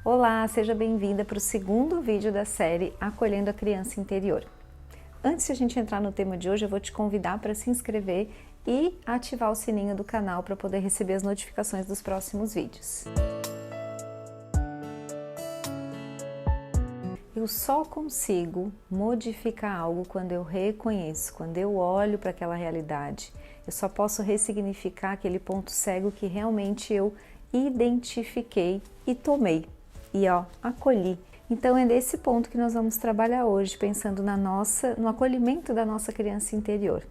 Olá, seja bem-vinda para o segundo vídeo da série Acolhendo a Criança Interior. Antes de a gente entrar no tema de hoje, eu vou te convidar para se inscrever e ativar o sininho do canal para poder receber as notificações dos próximos vídeos. Eu só consigo modificar algo quando eu reconheço, quando eu olho para aquela realidade. Eu só posso ressignificar aquele ponto cego que realmente eu identifiquei e tomei. E acolhi. Então é desse ponto que nós vamos trabalhar hoje, pensando no acolhimento da nossa criança interior.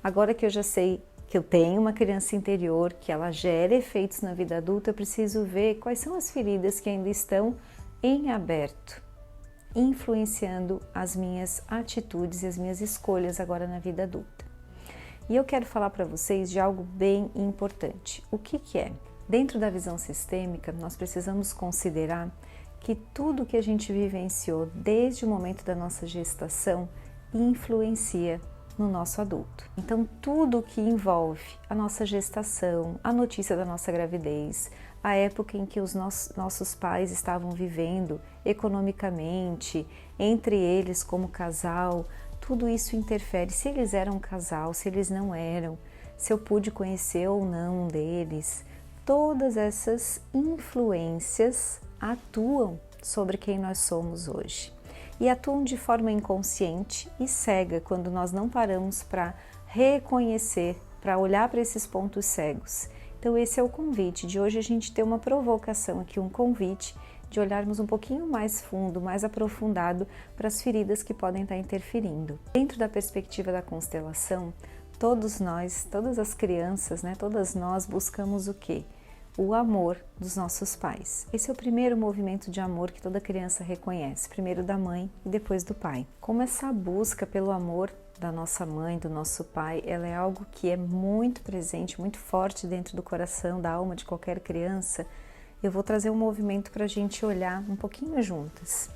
Agora que eu já sei que eu tenho uma criança interior, que ela gera efeitos na vida adulta, eu preciso ver quais são as feridas que ainda estão em aberto, influenciando as minhas atitudes e as minhas escolhas agora na vida adulta. E eu quero falar para vocês de algo bem importante. O que é? Dentro da visão sistêmica, nós precisamos considerar que tudo que a gente vivenciou desde o momento da nossa gestação influencia no nosso adulto. Então, tudo que envolve a nossa gestação, a notícia da nossa gravidez, a época em que os nossos pais estavam vivendo economicamente, entre eles como casal, tudo isso interfere. Se eles eram um casal, se eles não eram, se eu pude conhecer ou não um deles. Todas essas influências atuam sobre quem nós somos hoje e atuam de forma inconsciente e cega quando nós não paramos para reconhecer, para olhar para esses pontos cegos. Então esse é o convite de hoje, a gente ter uma provocação aqui, um convite de olharmos um pouquinho mais fundo, mais aprofundado para as feridas que podem estar interferindo. Dentro da perspectiva da constelação, todos nós, todas as crianças, todas nós buscamos o quê? O amor dos nossos pais. Esse é o primeiro movimento de amor que toda criança reconhece, primeiro da mãe e depois do pai. Como essa busca pelo amor da nossa mãe, do nosso pai, ela é algo que é muito presente, muito forte dentro do coração, da alma de qualquer criança, eu vou trazer um movimento para a gente olhar um pouquinho juntas.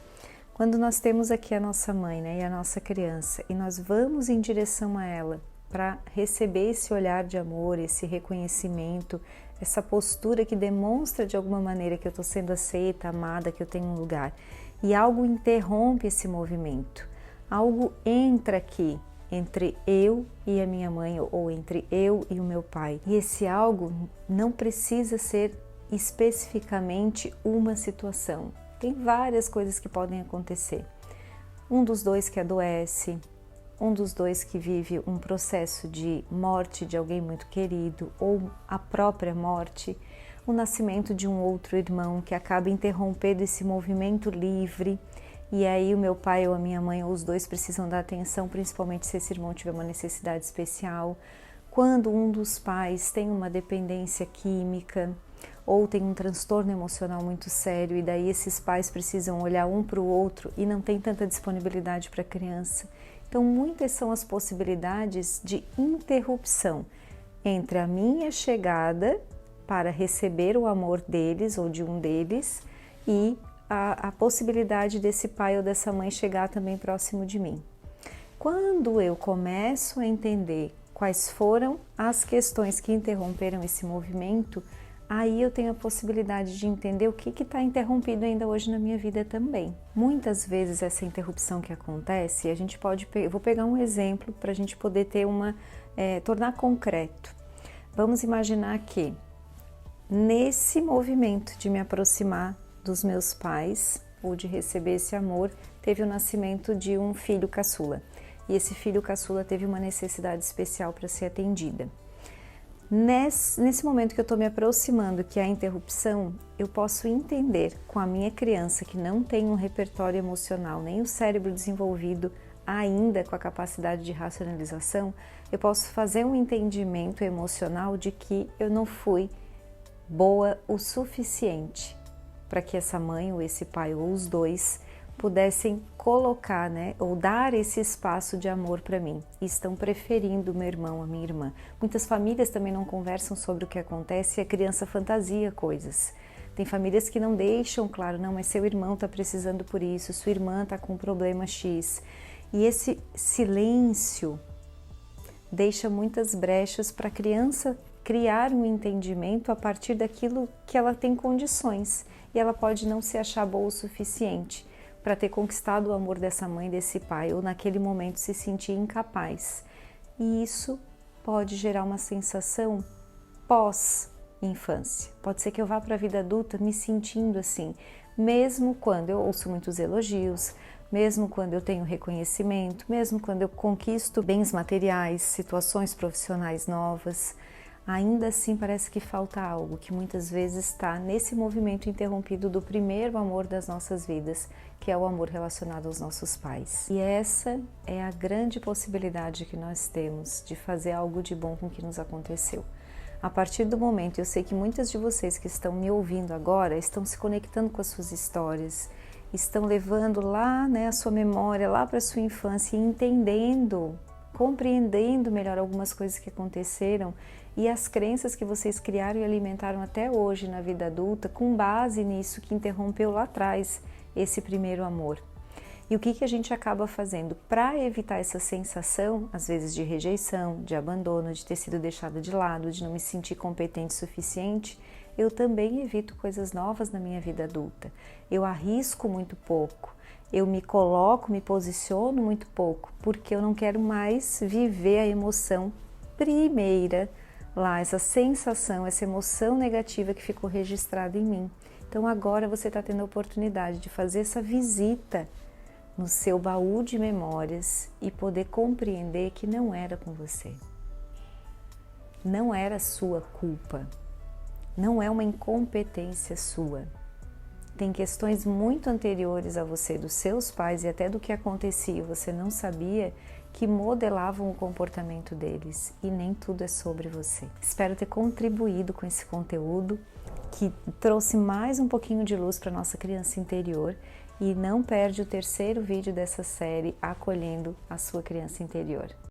Quando nós temos aqui a nossa mãe, e a nossa criança, e nós vamos em direção a ela, para receber esse olhar de amor, esse reconhecimento, essa postura que demonstra de alguma maneira que eu estou sendo aceita, amada, que eu tenho um lugar. E algo interrompe esse movimento, algo entra aqui entre eu e a minha mãe ou entre eu e o meu pai. E esse algo não precisa ser especificamente uma situação. Tem várias coisas que podem acontecer. Um dos dois que adoece, um dos dois que vive um processo de morte de alguém muito querido ou a própria morte, o nascimento de um outro irmão que acaba interrompendo esse movimento livre e aí o meu pai ou a minha mãe ou os dois precisam dar atenção, principalmente se esse irmão tiver uma necessidade especial. Quando um dos pais tem uma dependência química ou tem um transtorno emocional muito sério e daí esses pais precisam olhar um para o outro e não tem tanta disponibilidade para a criança. Então, muitas são as possibilidades de interrupção entre a minha chegada para receber o amor deles ou de um deles e a possibilidade desse pai ou dessa mãe chegar também próximo de mim. Quando eu começo a entender quais foram as questões que interromperam esse movimento, aí eu tenho a possibilidade de entender o que está interrompido ainda hoje na minha vida também. Muitas vezes essa interrupção que acontece, a gente pode, eu vou pegar um exemplo para a gente poder ter tornar concreto. Vamos imaginar que nesse movimento de me aproximar dos meus pais ou de receber esse amor, teve o nascimento de um filho caçula. E esse filho caçula teve uma necessidade especial para ser atendida. Nesse momento que eu estou me aproximando, que é a interrupção, eu posso entender com a minha criança que não tem um repertório emocional, nem o cérebro desenvolvido ainda com a capacidade de racionalização, eu posso fazer um entendimento emocional de que eu não fui boa o suficiente para que essa mãe ou esse pai ou os dois pudessem colocar, ou dar esse espaço de amor para mim. E estão preferindo o meu irmão, a minha irmã. Muitas famílias também não conversam sobre o que acontece e a criança fantasia coisas. Tem famílias que não deixam claro, não, mas seu irmão está precisando por isso, sua irmã está com um problema X. E esse silêncio deixa muitas brechas para a criança criar um entendimento a partir daquilo que ela tem condições e ela pode não se achar boa o suficiente para ter conquistado o amor dessa mãe, desse pai, ou naquele momento se sentir incapaz. E isso pode gerar uma sensação pós-infância. Pode ser que eu vá para a vida adulta me sentindo assim, mesmo quando eu ouço muitos elogios, mesmo quando eu tenho reconhecimento, mesmo quando eu conquisto bens materiais, situações profissionais novas, ainda assim parece que falta algo, que muitas vezes está nesse movimento interrompido do primeiro amor das nossas vidas, que é o amor relacionado aos nossos pais. E essa é a grande possibilidade que nós temos de fazer algo de bom com o que nos aconteceu. A partir do momento, eu sei que muitas de vocês que estão me ouvindo agora estão se conectando com as suas histórias, estão levando lá, a sua memória, lá para a sua infância e entendendo, compreendendo melhor algumas coisas que aconteceram e as crenças que vocês criaram e alimentaram até hoje na vida adulta com base nisso que interrompeu lá atrás esse primeiro amor. E o que a gente acaba fazendo para evitar essa sensação, às vezes de rejeição, de abandono, de ter sido deixada de lado, de não me sentir competente o suficiente, eu também evito coisas novas na minha vida adulta. Eu arrisco muito pouco, eu me coloco, me posiciono muito pouco, porque eu não quero mais viver a emoção primeira lá, essa sensação, essa emoção negativa que ficou registrada em mim. Então agora você está tendo a oportunidade de fazer essa visita no seu baú de memórias e poder compreender que não era com você. Não era sua culpa. Não é uma incompetência sua. Tem questões muito anteriores a você, dos seus pais e até do que acontecia, você não sabia, que modelavam o comportamento deles, e nem tudo é sobre você. Espero ter contribuído com esse conteúdo que trouxe mais um pouquinho de luz para nossa criança interior, e não perde o terceiro vídeo dessa série, Acolhendo a Sua Criança Interior.